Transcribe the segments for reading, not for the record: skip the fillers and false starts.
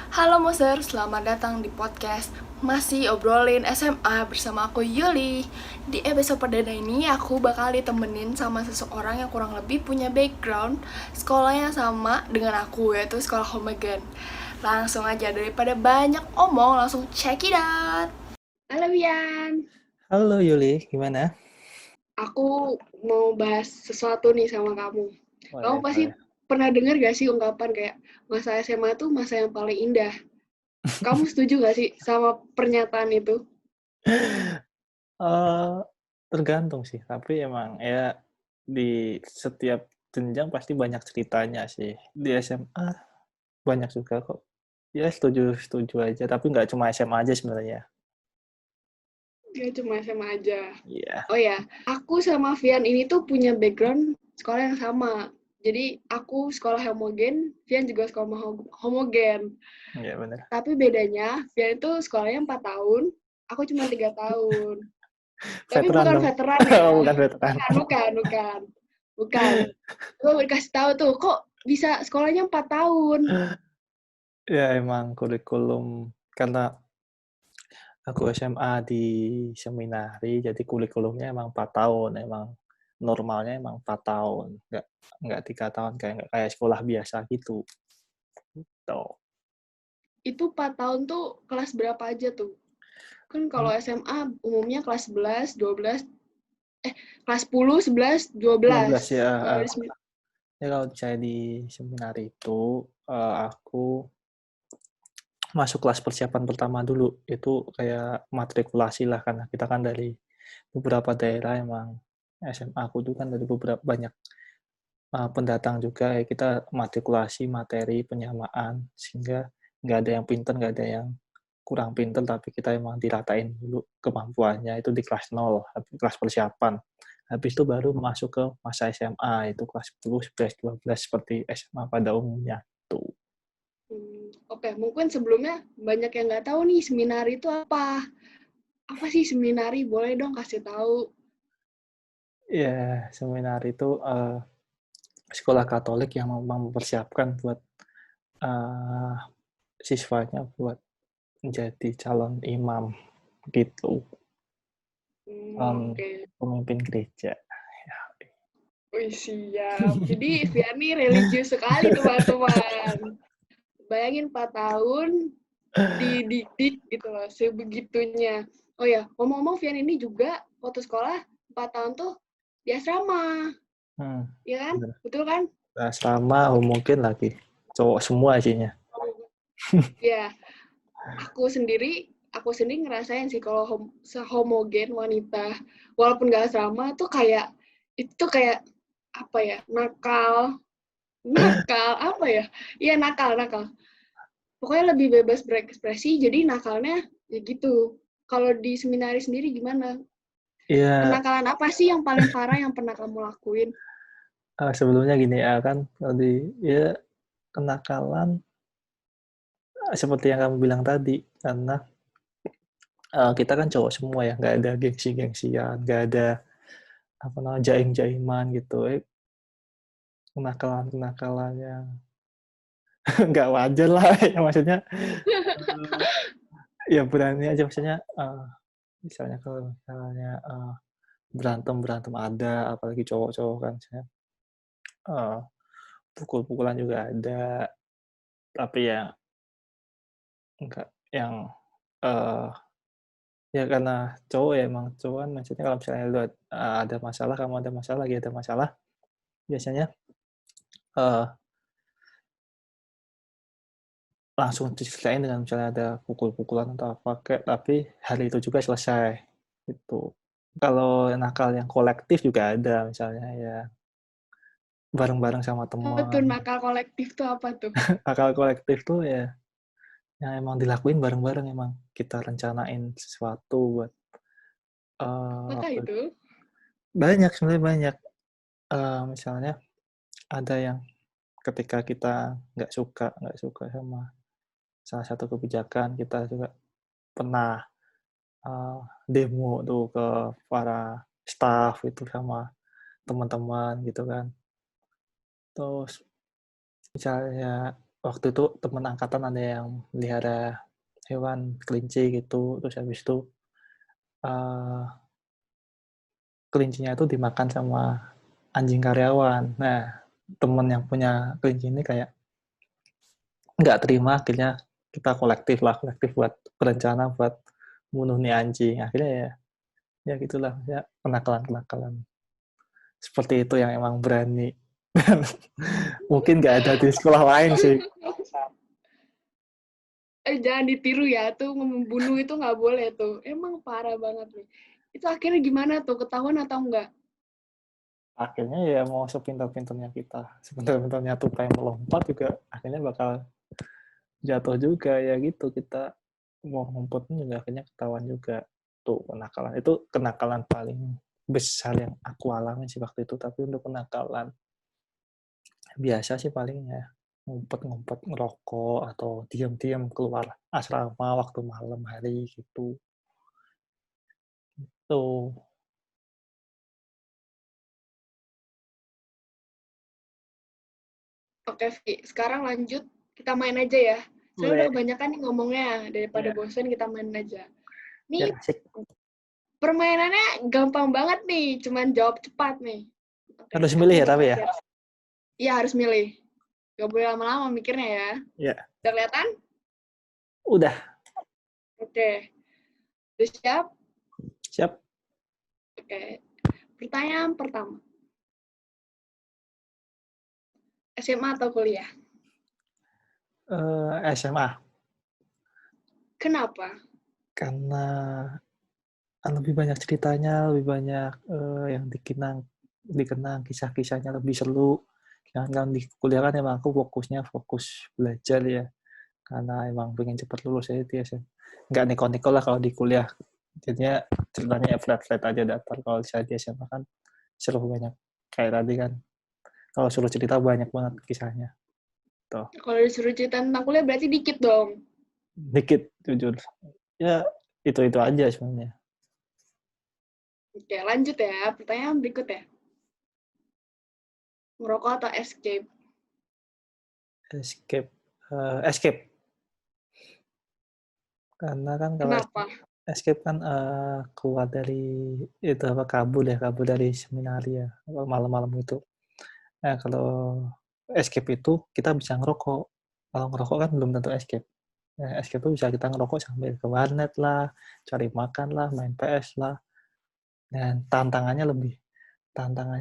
Halo Moser, selamat datang di podcast Masih Obrolin SMA bersama aku Yuli. Di episode perdana ini aku bakal ditemenin sama seseorang yang kurang lebih punya background sekolah yang sama dengan aku, yaitu sekolah Homegan. Langsung aja, daripada banyak omong, langsung check it out. Halo Wian, Halo Yuli, gimana? aku mau bahas sesuatu nih sama kamu. Kamu Boleh, pasti boleh. pernah denger gak sih ungkapan kayak masa SMA tuh masa yang paling indah? Kamu setuju gak sih sama pernyataan itu? Eh, Tergantung sih, tapi emang ya di setiap jenjang pasti banyak ceritanya sih. Di SMA banyak juga kok. Ya setuju-setuju aja, tapi nggak cuma SMA aja sebenarnya. Dia cuma SMA aja. Iya, Oh ya, aku sama Vian ini tuh punya background sekolah yang sama. Jadi aku sekolah homogen, Vian juga sekolah homogen. iya benar. Tapi bedanya, Vian itu sekolahnya 4 tahun, aku cuma 3 tahun. Tapi Veteran bukan dong. veteran ya. Oh, bukan veteran. Bukan. Bukan. Gue dikasih tahu tuh, kok bisa sekolahnya 4 tahun? Ya emang kurikulum, karena aku SMA di seminari, jadi kurikulumnya emang 4 tahun, emang normalnya emang 4 tahun, nggak 3 tahun nggak kayak sekolah biasa gitu. Tuh. Itu 4 tahun tuh kelas berapa aja tuh? Kan kalau SMA umumnya kelas 11, 12, kelas 10, 11, 12. 12 ya. Kalau di Ya kalau saya di seminari itu, aku masuk kelas persiapan pertama dulu. Itu kayak matrikulasi lah, karena kita kan dari beberapa daerah emang SMA aku tuh kan dari beberapa banyak pendatang juga, ya kita matrikulasi materi penyamaan, sehingga nggak ada yang pinter, nggak ada yang kurang pinter, tapi kita emang diratain dulu kemampuannya itu di kelas 0, kelas persiapan. Habis itu baru masuk ke masa SMA, itu kelas 10, 11, 12, seperti SMA pada umumnya. Tuh. Oke, mungkin sebelumnya banyak yang nggak tahu nih seminari itu apa. Apa sih seminari? Boleh dong kasih tahu. Ya, seminar itu sekolah Katolik yang memang mempersiapkan buat uh, siswanya buat menjadi calon imam gitu, Oke. pemimpin gereja. Wih, siap. Jadi Vianney religius sekali teman-teman. Bayangin 4 tahun dididik gitu loh, sebegitunya. Oh ya, ngomong-ngomong Vian ini juga waktu sekolah 4 tahun tuh di asrama, Hmm, ya kan? bener. Betul kan? Asrama mungkin lagi cowok semua isinya. Ya, aku sendiri ngerasain sih kalau sehomogen wanita, walaupun gak asrama tuh kayak itu kayak apa ya? Nakal apa ya? Iya nakal. Pokoknya lebih bebas berekspresi, jadi nakalnya ya gitu. Kalau di seminari sendiri gimana? Iya, Kenakalan apa sih yang paling parah yang pernah kamu lakuin? sebelumnya gini ya kan, tadi ya kenakalan seperti yang kamu bilang tadi, karena kita kan cowok semua ya, nggak ada gengsi-gengsian, nggak ada apa namanya jaim-jaiman gitu. Kenakalan-kenakalan yang nggak wajar lah, ya maksudnya ya berani aja, maksudnya misalnya kalau misalnya berantem berantem ada, apalagi cowok-cowok kan, misalnya eh, pukul-pukulan juga ada, tapi ya enggak yang eh ya karena cowok ya, emang cowok kan maksudnya kalau misalnya lu ada masalah, kamu ada masalah, lagi ada masalah, biasanya eh langsung diceritain dengan misalnya ada pukul-pukulan atau apa kayak, tapi hari itu juga selesai itu. Kalau nakal yang kolektif juga ada, misalnya ya bareng-bareng sama Apa tuh teman. nakal kolektif tuh apa tuh? Nakal kolektif tuh ya yang emang dilakuin bareng-bareng, emang kita rencanain sesuatu buat Apakah apa, itu? banyak sebenarnya banyak. Misalnya ada yang ketika kita nggak suka sama salah satu kebijakan, kita juga pernah uh, demo tuh ke para staff itu sama teman-teman gitu kan. Terus misalnya waktu itu teman angkatan ada yang melihara hewan kelinci gitu, terus habis itu uh, kelincinya itu dimakan sama anjing karyawan. Nah, teman yang punya kelinci ini kayak nggak terima, akhirnya kita kolektif buat berencana buat bunuh nih anjing. Akhirnya ya gitulah, ya kenakalan-kenakalan seperti itu yang emang berani. Mungkin nggak ada di sekolah lain sih. Jangan ditiru ya, tuh membunuh itu nggak boleh tuh. Emang parah banget nih. Itu akhirnya gimana tuh, ketahuan atau enggak? Akhirnya ya mau sepintar-pintarnya kita, sepintar-pintarnya tupai melompat juga akhirnya bakal jatuh juga ya gitu. Kita mau ngumpetnya juga akhirnya ketahuan juga. Tuh kenakalan. Itu kenakalan paling besar yang aku alami sih waktu itu. Tapi untuk kenakalan biasa sih palingnya ngumpet-ngumpet ngerokok atau diam-diam keluar asrama waktu malam hari gitu. Tuh. Oke, Vi. Sekarang lanjut, kita main aja ya. Saya udah Boleh. kebanyakan nih ngomongnya, daripada Ya, bosan kita main aja. biar Nih, asik. permainannya gampang banget nih, cuman jawab cepat nih. Oke, Harus aku milih ya mau tapi ya. siap. Iya, harus milih. Gak boleh lama-lama mikirnya ya. Ya, Udah kelihatan? udah. Oke. Udah siap? Siap. Oke. Pertanyaan pertama. SMA atau kuliah? SMA. Kenapa? Karena lebih banyak ceritanya, lebih banyak yang dikenang kisah-kisahnya lebih seru. Jangan di kuliah kan emang aku fokus belajar ya, karena emang pengen cepat lulus ya itu ya. Nggak neko-neko lah kalau di kuliah. Jadinya ceritanya ya flat-flat aja datar. Kalau saya di SMA kan seru banyak. Kayak tadi kan, kalau suruh cerita banyak banget kisahnya. Tuh, Kalau disuruh cerita tentang kuliah berarti dikit dong. dikit jujur. Ya, itu aja sebenarnya. Oke, lanjut ya. Pertanyaan berikut ya. Ngerokok atau escape? Escape. Escape. Karena kan kalau Kenapa? escape kan keluar dari itu apa kabur dari seminari ya malam-malam itu. Nah kalau escape itu kita bisa ngerokok. Kalau ngerokok kan belum tentu escape. Nah, escape itu bisa kita ngerokok sambil ke warnet lah, cari makan lah, main PS lah. Dan tantangannya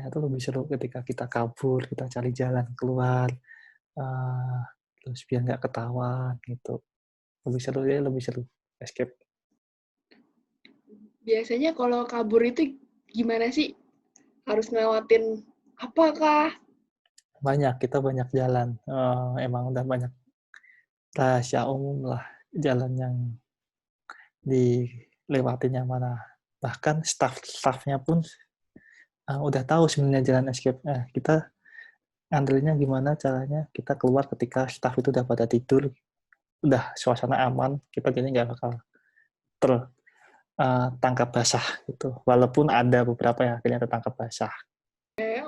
tuh lebih seru ketika kita kabur, kita cari jalan keluar, uh, terus biar nggak ketahuan gitu. Lebih seru escape. Biasanya kalau kabur itu gimana sih? Harus ngelewatin apakah? Kita banyak jalan. Emang udah banyak rahasia umum lah jalan yang dilewatinya mana. Bahkan staff-staffnya pun udah tahu sebenarnya jalan escape. Kita ngandelnya gimana caranya kita keluar ketika staff itu udah pada tidur, udah suasana aman, kita jadi nggak bakal tertangkap basah gitu. Walaupun ada beberapa yang akhirnya tertangkap basah.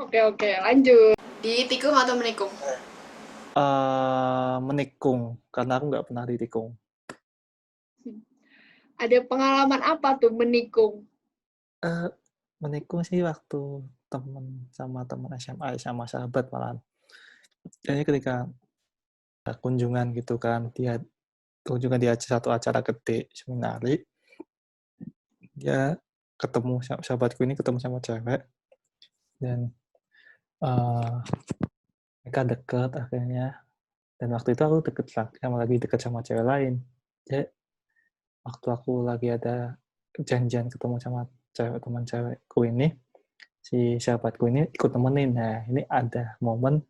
Oke, lanjut. Ditikung atau menikung? Menikung, karena aku nggak pernah ditikung. Ada pengalaman apa tuh menikung? Menikung sih waktu sama teman SMA sama sahabat malah. Jadi ketika kunjungan gitu kan, kunjungan di satu acara gede seminari, dia sahabatku ini ketemu sama cewek dan uh, mereka deket akhirnya. Dan waktu itu aku lagi deket sama cewek lain. Jadi waktu aku lagi ada janjian ketemu sama teman cewekku ini, si sahabatku ini ikut nemenin. Nah, ini ada momen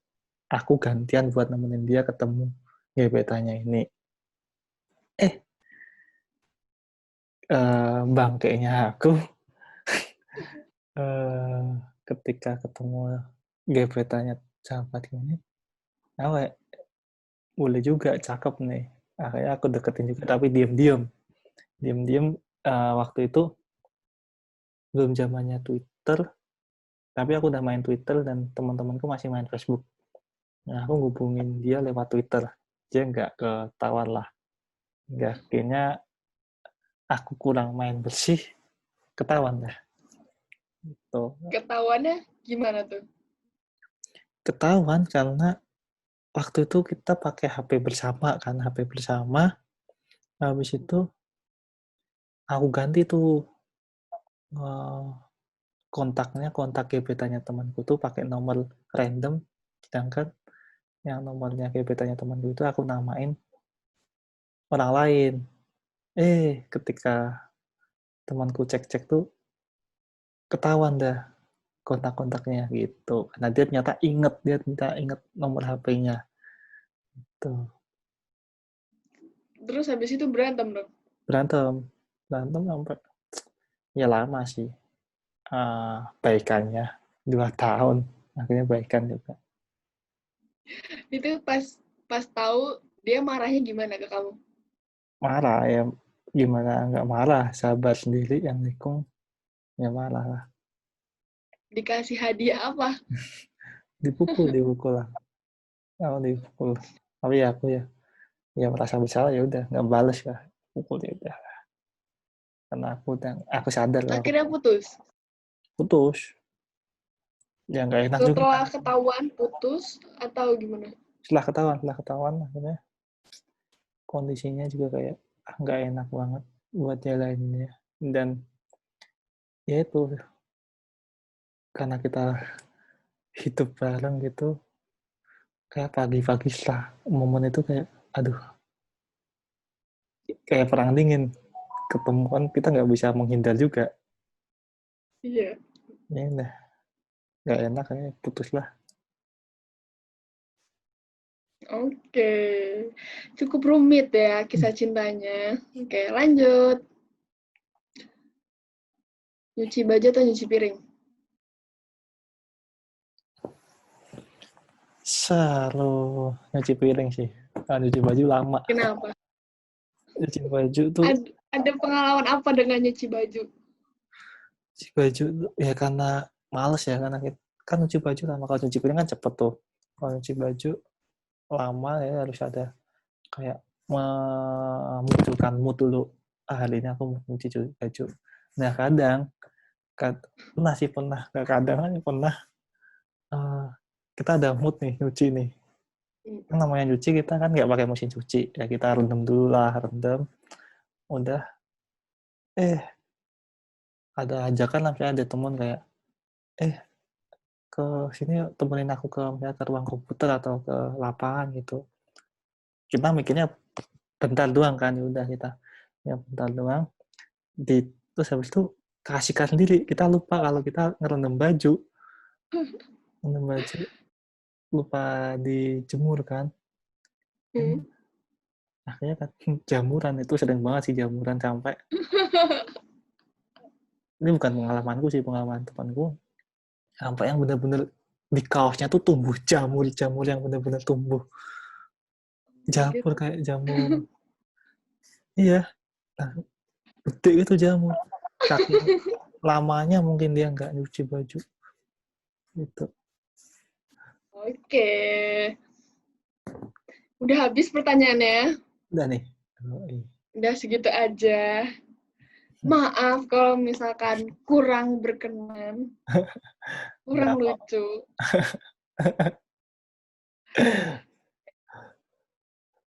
aku gantian buat nemenin dia ketemu gebetannya ini. Bangkainya aku eh, ketika ketemu gebetannya sahabatku ini, apa boleh juga cakep nih. Akhirnya aku deketin juga, tapi diam-diam. Waktu itu belum zamannya Twitter, tapi aku udah main Twitter dan teman-temanku masih main Facebook. Nah, aku ngubungin dia lewat Twitter. dia nggak ketahuan lah. Nggak, kayaknya aku kurang main bersih, ketahuan dah. Tuh. Ketahuannya gimana tuh? Ketahuan karena waktu itu kita pakai HP bersama kan, HP bersama. Habis itu aku ganti tuh eh, kontak gebetannya temanku tuh pakai nomor random, sedangkan yang nomornya gebetannya temanku itu aku namain orang lain. Ketika temanku cek-cek tuh ketahuan dah kontak-kontaknya gitu. Karena dia ternyata inget nomor HP-nya. Tuh, Terus habis itu berantem dong? berantem. Berantem sampai ya lama sih. Baikannya 2 tahun. Akhirnya baikan juga. Itu pas tahu dia marahnya gimana ke kamu? Marah ya, gimana nggak marah, sahabat sendiri yang nikung ya marah lah. Dikasih hadiah apa? Dipukul lah. Dipukul. Tapi ya aku ya merasa bersalah, ya udah nggak bales lah, pukul ya udah, karena aku sadar lah aku Akhirnya putus. Ya nggak enak juga kan. setelah ketahuan putus atau gimana? Setelah ketahuan akhirnya kondisinya juga kayak nggak enak banget buat jalaninnya. Dan ya itu, karena kita hidup bareng gitu, kayak pagi-pagi setelah momen itu kayak aduh, kayak perang dingin. Ketemuan kita nggak bisa menghindar juga. Iya. Ya udah, nggak enak, kayak putus lah. Oke. Cukup rumit ya kisah cintanya. Oke, lanjut. Nyuci baju atau nyuci piring? Selalu nyuci piring sih. Kalau nyuci baju lama. Kenapa? Nyuci baju tuh, Ada pengalaman apa dengan nyuci baju? nyuci baju ya karena males ya, karena kan nyuci baju lama. Kalau nyuci piring kan cepet tuh. Kalau nyuci baju lama ya harus ada kayak memunculkan mood dulu. Hari ini aku mau nyuci baju. Nah pernah kita ada mood nih nyuci nih. Namanya nyuci kita kan nggak pakai mesin cuci ya, kita rendam dulu lah, udah ada ajakan lah, kayak ada temen kayak ke sini yuk, temenin aku ke ruang komputer atau ke lapangan gitu. Kita mikirnya bentar doang kan, ya udah kita ya bentar doang. Terus habis itu keasikan sendiri, kita lupa kalau kita ngerendam baju lupa dijemur kan. Akhirnya kan jamuran, itu sering banget sih jamuran, sampai ini bukan pengalamanku sih, pengalaman temanku, sampai yang bener-bener di kaosnya tuh tumbuh jamur yang bener-bener tumbuh jamur, kayak jamur. Iya, gede itu jamur, saking lamanya mungkin dia nggak nyuci baju gitu. Oke. Udah habis pertanyaannya? Udah nih. Udah segitu aja. Maaf kalau misalkan kurang berkenan, kurang lucu.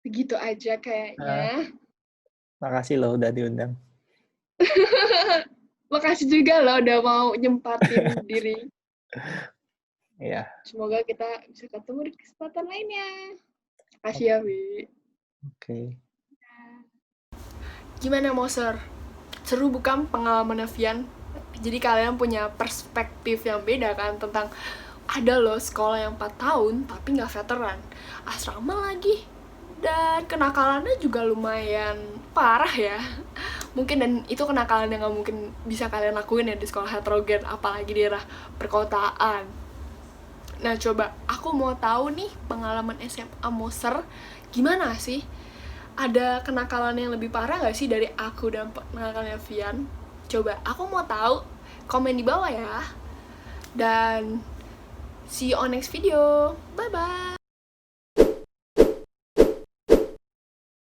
Begitu aja kayaknya. Makasih loh udah diundang. Makasih juga loh udah mau nyempatin diri. Iya. Semoga kita bisa ketemu di kesempatan lainnya. Makasih ya, Wi. Oke. Gimana, Moser? Seru bukan pengalaman Vian? Jadi kalian punya perspektif yang beda kan tentang ada loh sekolah yang 4 tahun tapi nggak veteran, asrama lagi, dan kenakalannya juga lumayan parah ya. Mungkin, dan itu kenakalan yang nggak mungkin bisa kalian lakuin ya di sekolah heterogen, apalagi di daerah perkotaan. Nah coba aku mau tahu nih pengalaman SMA Moser gimana sih? Ada kenakalan yang lebih parah gak sih dari aku dan kenakalannya Vian? Coba, aku mau tahu, komen di bawah ya. Dan see you on next video. Bye-bye.